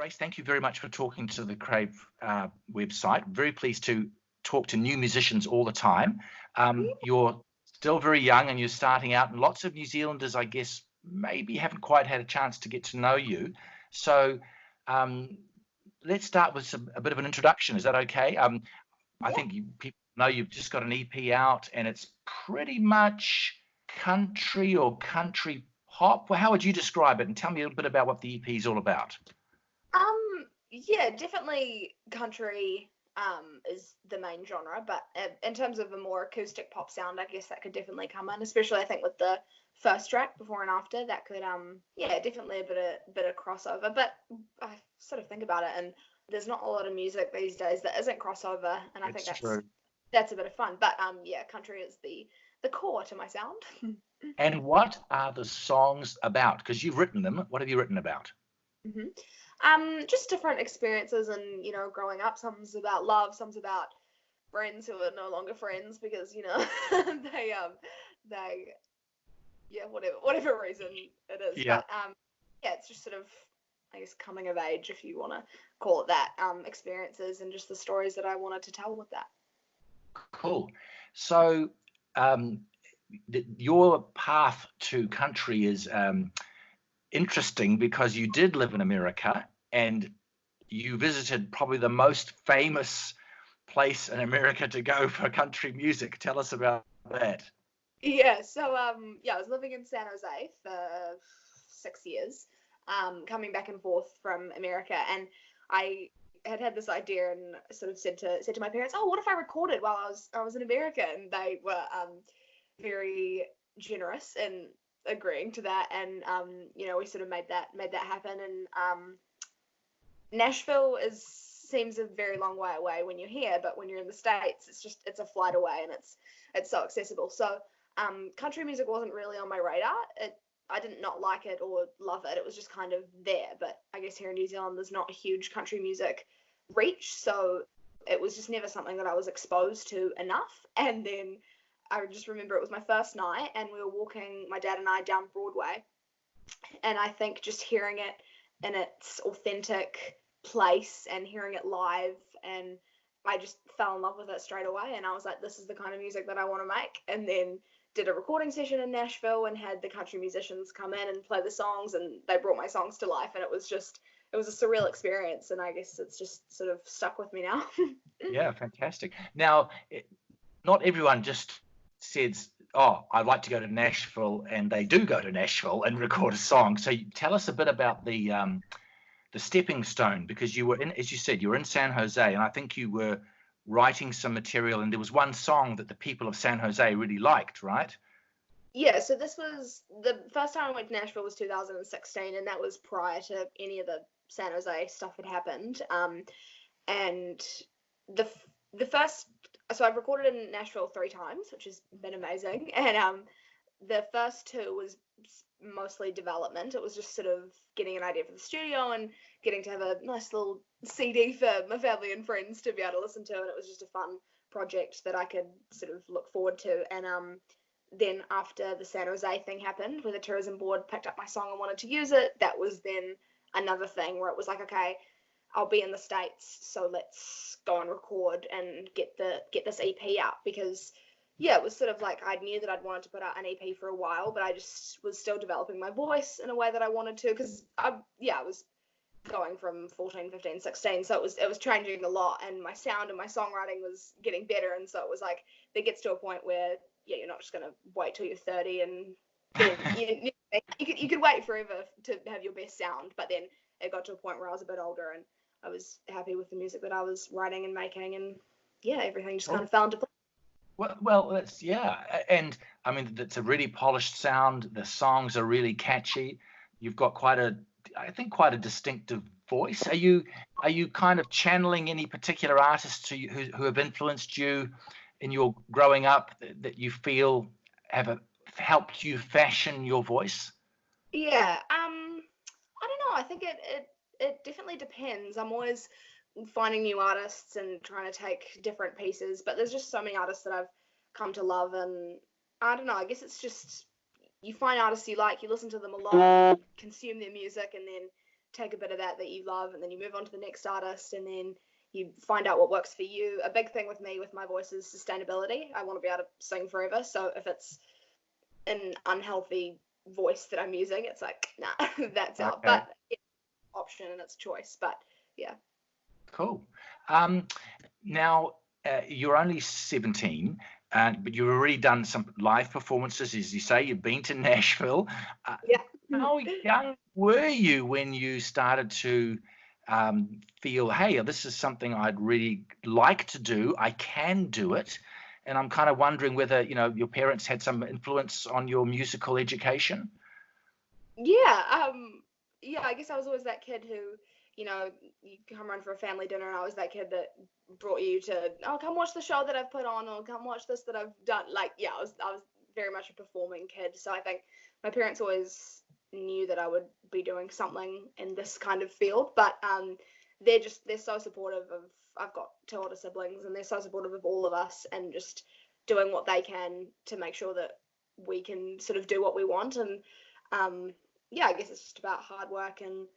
Grace, thank you very much for talking to the Crave website. Very pleased to talk to new musicians all the time. You're still very young and you're starting out, and lots of New Zealanders, I guess, maybe haven't quite had a chance to get to know you. So let's start with a bit of an introduction. Is that okay? I think people know you've just got an EP out, and it's pretty much country or country pop. Well, how would you describe it? And tell me a little bit about what the EP is all about. Yeah, definitely country is the main genre, but in terms of a more acoustic pop sound, I guess that could definitely come in, especially I think with the first track, Before and After, that could definitely a bit of crossover. But I sort of think about it, and there's not a lot of music these days that isn't crossover, and I think that's a bit of fun. But country is the core to my sound. And what are the songs about? Because you've written them. What have you written about? Just different experiences and, growing up. Some's about love, some's about friends who are no longer friends because, they whatever reason it is. Yeah. But, it's just sort of, I guess, coming of age, if you want to call it that, experiences and just the stories that I wanted to tell with that. Cool. So, your path to country is interesting because you did live in America and you visited probably the most famous place in America to go for country music. Tell us about that. Yeah, so I was living in San Jose for 6 years, coming back and forth from America, and I had this idea and sort of said to my parents, "Oh, what if I recorded while I was in America?" And they were very generous in agreeing to that, and we sort of made that happen. And Nashville seems a very long way away when you're here, but when you're in the States, it's a flight away, and it's so accessible. So country music wasn't really on my radar. I didn't not like it or love it. It was just kind of there. But I guess here in New Zealand, there's not a huge country music reach, so it was just never something that I was exposed to enough. And then I just remember it was my first night, and we were walking, my dad and I, down Broadway, and I think just hearing it in its authentic place and hearing it live, and I just fell in love with it straight away, and I was like, this is the kind of music that I want to make. And then did a recording session in Nashville and had the country musicians come in and play the songs, and they brought my songs to life, and it was a surreal experience, and I guess it's just sort of stuck with me now. Yeah, fantastic. Now, not everyone just says, "Oh, I'd like to go to Nashville," and they do go to Nashville and record a song. So tell us a bit about the stepping stone, because you were in, as you said, you were in San Jose, and I think you were writing some material, and there was one song that the people of San Jose really liked, right? Yeah, so this was the first time I went to Nashville was 2016, and that was prior to any of the San Jose stuff had happened. And the first, so I've recorded in Nashville 3 times, which has been amazing. And the first 2 was mostly development. It was just sort of getting an idea for the studio and getting to have a nice little CD for my family and friends to be able to listen to. And it was just a fun project that I could sort of look forward to. And then after the San Jose thing happened, where the tourism board picked up my song and wanted to use it, that was then another thing where it was like, okay, I'll be in the States, so let's go and record and get this EP out, because it was sort of like I knew that I'd wanted to put out an EP for a while, but I just was still developing my voice in a way that I wanted to, because I was going from 14, 15, 16, so it was changing a lot, and my sound and my songwriting was getting better, and so it was like there gets to a point where you're not just going to wait till you're 30 and then you could wait forever to have your best sound, but then it got to a point where I was a bit older and I was happy with the music that I was writing and making, and everything just kind of fell into place. Well, that's, and I mean, it's a really polished sound. The songs are really catchy. You've got quite a distinctive voice. Are you kind of channeling any particular artists who have influenced you in your growing up that you feel have helped you fashion your voice? Yeah, I don't know. I think it definitely depends. I'm always finding new artists and trying to take different pieces, but there's just so many artists that I've come to love, and I don't know, I guess it's just you find artists you like, you listen to them a lot, consume their music, and then take a bit of that you love, and then you move on to the next artist, and then you find out what works for you. A big thing with me, with my voice, is sustainability. I want to be able to sing forever. So if it's an unhealthy voice that I'm using, it's like, nah, that's out. But it's an option and it's a choice. But yeah. Cool. Now, you're only 17, but you've already done some live performances, as you say. You've been to Nashville. Yeah. How young were you when you started to feel, hey, this is something I'd really like to do. I can do it. And I'm kind of wondering whether, your parents had some influence on your musical education. Yeah. Yeah, I guess I was always that kid who, you come run for a family dinner, and I was that kid that brought you to, oh, come watch the show that I've put on, or come watch this that I've done. Like, yeah, I was very much a performing kid. So I think my parents always knew that I would be doing something in this kind of field, but they're so supportive of, I've got 2 older siblings, and they're so supportive of all of us, and just doing what they can to make sure that we can sort of do what we want. And yeah, I guess it's just about hard work and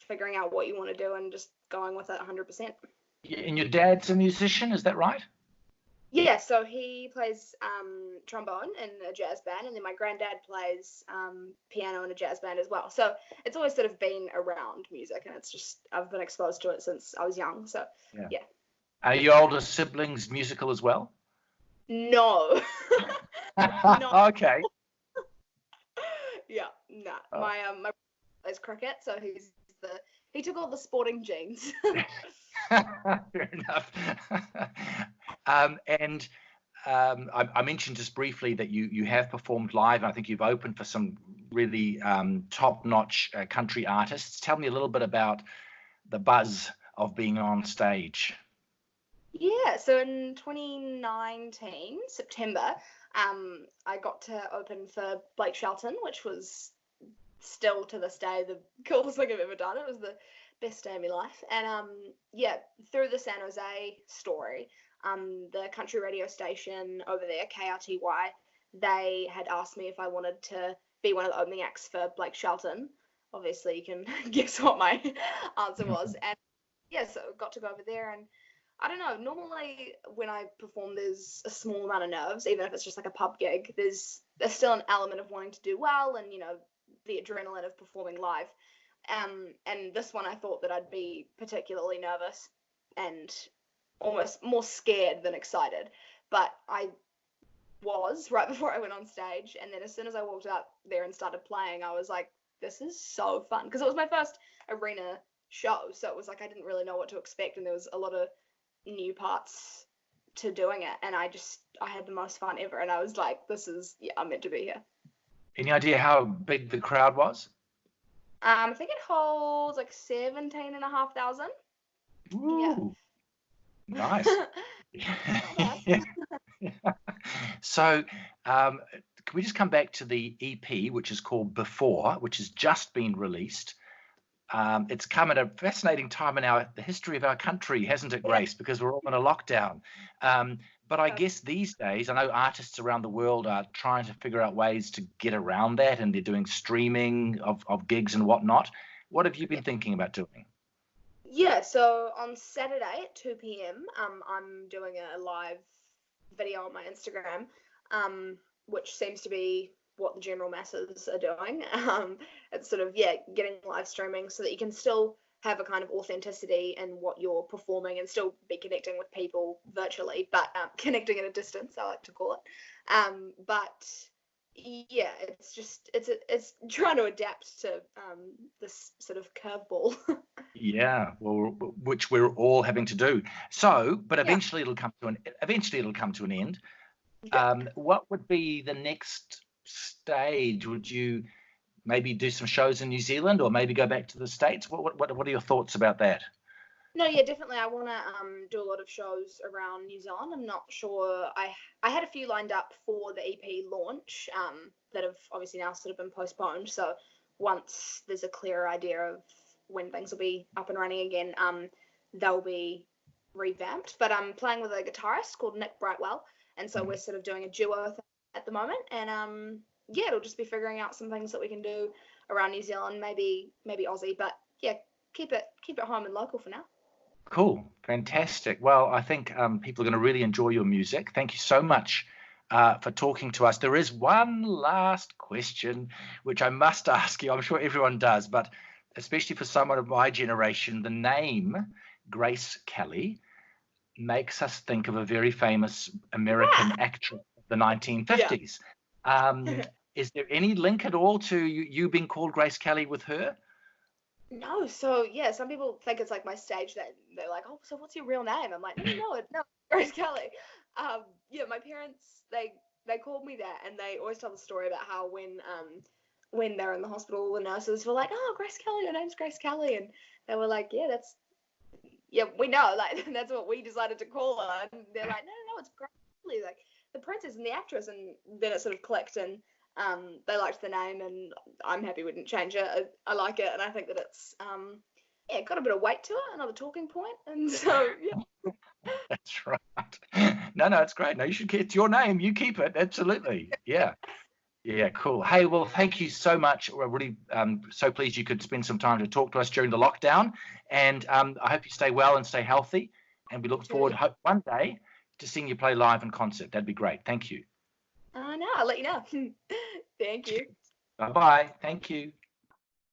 figuring out what you want to do and just going with it 100%. And your dad's a musician, is that right? Yeah, so he plays trombone in a jazz band, and then my granddad plays piano in a jazz band as well. So it's always sort of been around music, and it's just, I've been exposed to it since I was young. So yeah. Are your older siblings musical as well? No. No. Okay. Yeah, no. Oh. My brother plays cricket, so he took all the sporting genes. Fair enough. And I mentioned just briefly that you have performed live. I think you've opened for some really top-notch country artists. Tell me a little bit about the buzz of being on stage. Yeah, so in 2019, September, I got to open for Blake Shelton, which was still to this day the coolest thing I've ever done. It was the best day of my life. And yeah, through the San Jose story, the country radio station over there, KRTY, they had asked me if I wanted to be one of the opening acts for Blake Shelton. Obviously, you can guess what my answer was. And yeah, so got to go over there, and I don't know, normally when I perform, there's a small amount of nerves, even if it's just like a pub gig. There's still an element of wanting to do well, and, the adrenaline of performing live. And this one, I thought that I'd be particularly nervous and almost more scared than excited. But I was right before I went on stage. And then as soon as I walked out there and started playing, I was like, this is so fun. Because it was my first arena show. So it was like I didn't really know what to expect. And there was a lot of new parts to doing it. And I had the most fun ever. And I was like, I'm meant to be here. Any idea how big the crowd was? I think it holds like 17,500. Ooh, yeah. Nice. Yeah. So, can we just come back to the EP, which is called Before, which has just been released? It's come at a fascinating time in the history of our country, hasn't it, Grace? Because we're all in a lockdown. But I guess these days, I know artists around the world are trying to figure out ways to get around that, and they're doing streaming of gigs and whatnot. What have you been thinking about doing? Yeah, so on Saturday at 2 p.m, I'm doing a live video on my Instagram, which seems to be what the general masses are doing. It's sort of, getting live streaming so that you can still have a kind of authenticity in what you're performing and still be connecting with people virtually, but connecting at a distance, I like to call it. But yeah, it's trying to adapt to this sort of curveball. Yeah, well, which we're all having to do. So, but eventually it'll come to an end. What would be the next stage? Would you maybe do some shows in New Zealand, or maybe go back to the States? What are your thoughts about that? No, yeah, definitely. I want to do a lot of shows around New Zealand. I'm not sure. I had a few lined up for the EP launch that have obviously now sort of been postponed. So once there's a clearer idea of when things will be up and running again, they'll be revamped. But I'm playing with a guitarist called Nick Brightwell, and so we're sort of doing a duo thing at the moment. And it'll just be figuring out some things that we can do around New Zealand, maybe Aussie, but yeah, keep it home and local for now. Cool. Fantastic. Well, I think people are going to really enjoy your music. Thank you so much for talking to us. There is one last question which I must ask you. I'm sure everyone does, but especially for someone of my generation, the name Grace Kelly makes us think of a very famous American actress of the 1950s. Is there any link at all to you being called Grace Kelly with her? No, so yeah, some people think it's like my stage name. They're like, "Oh, so what's your real name?" I'm like, "No, Grace Kelly." Yeah, my parents they called me that, and they always tell the story about how when they're in the hospital, the nurses were like, "Oh, Grace Kelly, your name's Grace Kelly," and they were like, "Yeah, we know, like that's what we decided to call her." And they're like, "No, it's Grace Kelly, like the princess and the actress," and then it sort of clicked and. They liked the name, and I'm happy we didn't change it. I like it, and I think that it's got a bit of weight to it, another talking point, and so yeah. That's right. No, it's great. No, you should get your name. You keep it. Absolutely. Yeah. Yeah, cool. Hey, well, thank you so much. We're really so pleased you could spend some time to talk to us during the lockdown, and I hope you stay well and stay healthy. And we look forward, one day, to seeing you play live in concert. That'd be great. Thank you. No, I'll let you know. Thank you. Bye-bye. Thank you.